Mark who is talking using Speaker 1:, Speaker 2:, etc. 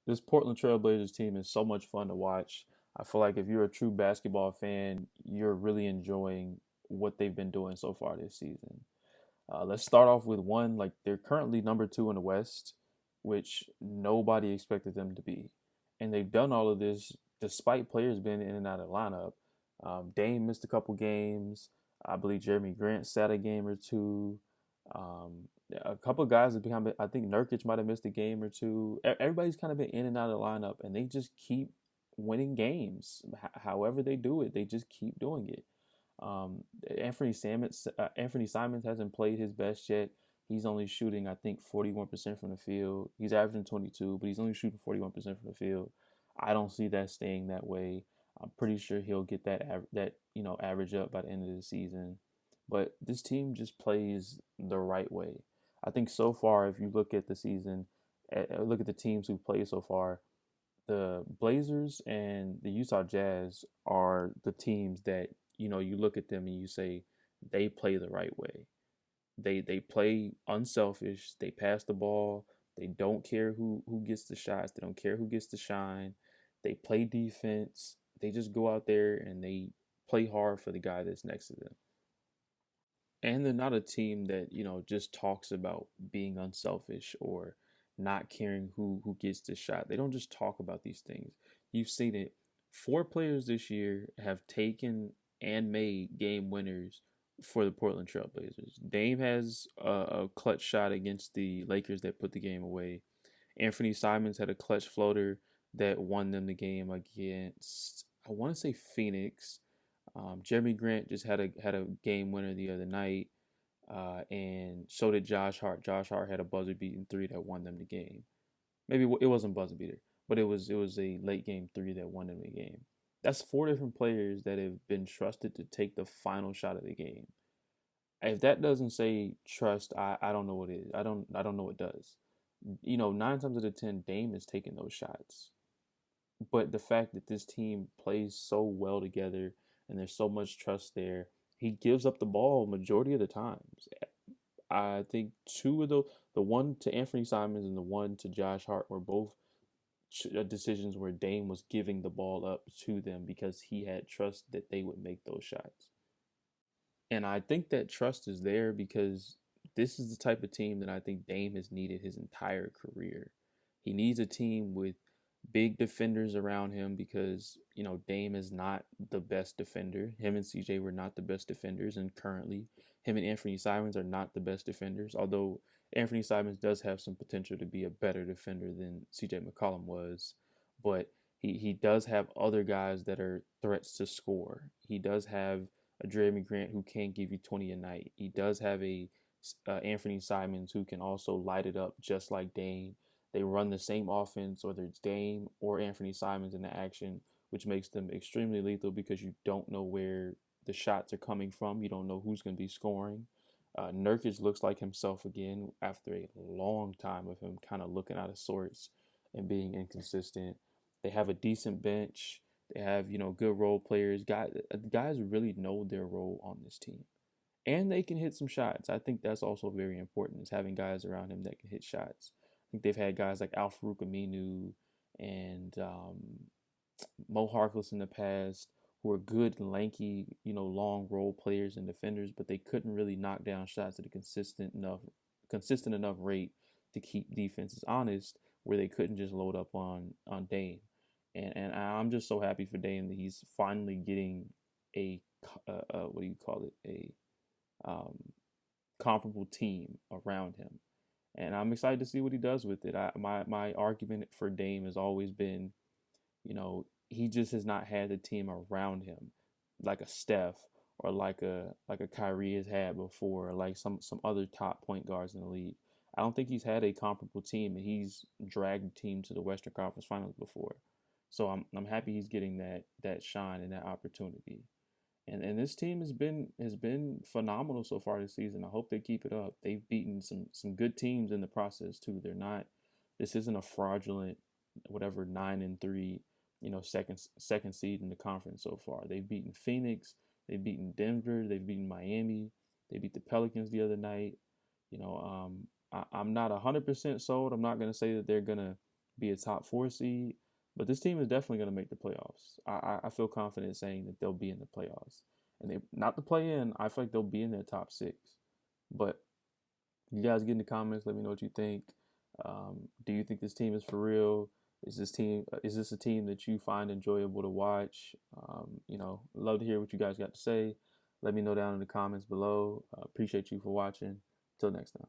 Speaker 1: This Portland Trailblazers team is so much fun to watch. I feel like if you're a true basketball fan, you're really enjoying what they've been doing so far this season. Let's start off with one. Like they're currently number two in the West, which nobody expected them to be, and they've done all of this despite players being in and out of the lineup. Dame missed a couple games. I believe Jeremy Grant sat a game or two. A couple of guys have become. I think Nurkic might have missed a game or two. Everybody's kind of been in and out of the lineup, and they just keep winning games. However they do it, they just keep doing it. Um, Anthony Simons hasn't played his best yet. He's only shooting, I think, 41% from the field. He's averaging 22, but he's only shooting 41% from the field. I don't see that staying that way. I'm pretty sure he'll get that average up by the end of the season. But this team just plays the right way. I think so far, if you look at the season, look at the teams who played so far, the Blazers and the Utah Jazz are the teams that you look at them and you say they play the right way. They play unselfish. They pass the ball. They don't care who gets the shots. They don't care who gets to shine. They play defense. They just go out there and they play hard for the guy that's next to them. And they're not a team that just talks about being unselfish or not caring who gets the shot. They don't just talk about these things. You've seen it. Four players this year have taken and made game winners for the Portland Trailblazers. Dame has a clutch shot against the Lakers that put the game away. Anthony Simons had a clutch floater that won them the game against, I want to say, Phoenix. Jeremy Grant just had a game winner the other night, and so did Josh Hart. Josh Hart had a buzzer beating three that won them the game. Maybe it wasn't buzzer beater, but it was a late game three that won them the game. That's four different players that have been trusted to take the final shot of the game. If that doesn't say trust, I don't know what it is. I don't know what does. 9 times out of 10, Dame is taking those shots. But the fact that this team plays so well together and there's so much trust there, he gives up the ball majority of the times. I think two of the one to Anthony Simons and the one to Josh Hart were both decisions where Dame was giving the ball up to them because he had trust that they would make those shots. And I think that trust is there because this is the type of team that I think Dame has needed his entire career. He needs a team with big defenders around him because, Dame is not the best defender. Him and CJ were not the best defenders, and currently, him and Anthony Simons are not the best defenders, although Anthony Simons does have some potential to be a better defender than CJ McCollum was. But he does have other guys that are threats to score. He does have a Jeremy Grant who can give you 20 a night. He does have a Anthony Simons who can also light it up just like Dame. They run the same offense, whether it's Dame or Anthony Simons in the action, which makes them extremely lethal because you don't know where the shots are coming from. You don't know who's going to be scoring. Nurkic looks like himself again after a long time of him kind of looking out of sorts and being inconsistent. They have a decent bench. They have good role players. Guys really know their role on this team, and they can hit some shots. I think that's also very important is having guys around him that can hit shots. I think they've had guys like Al-Farouq Aminu and Mo Harkless in the past who are good, lanky, long role players and defenders, but they couldn't really knock down shots at a consistent enough rate to keep defenses honest, where they couldn't just load up on Dame. And I'm just so happy for Dame that he's finally getting a what do you call it, a comparable team around him, and I'm excited to see what he does with it. My argument for Dame has always been, he just has not had the team around him like a Steph or like a Kyrie has had before, or like some other top point guards in the league. I don't think he's had a comparable team, and he's dragged the team to the Western Conference Finals before. So I'm happy he's getting that shine and that opportunity. And this team has been phenomenal so far this season. I hope they keep it up. They've beaten some good teams in the process too. They're not. This isn't a fraudulent whatever 9-3 second seed in the conference so far. They've beaten Phoenix. They've beaten Denver. They've beaten Miami. They beat the Pelicans the other night. I'm not 100% sold. I'm not gonna say that they're gonna be a top 4 seed, but this team is definitely going to make the playoffs. I feel confident saying that they'll be in the playoffs, and they not to play in. I feel like they'll be in their top 6. But you guys get in the comments. Let me know what you think. Do you think this team is for real? Is this a team that you find enjoyable to watch? Love to hear what you guys got to say. Let me know down in the comments below. Appreciate you for watching. Till next time.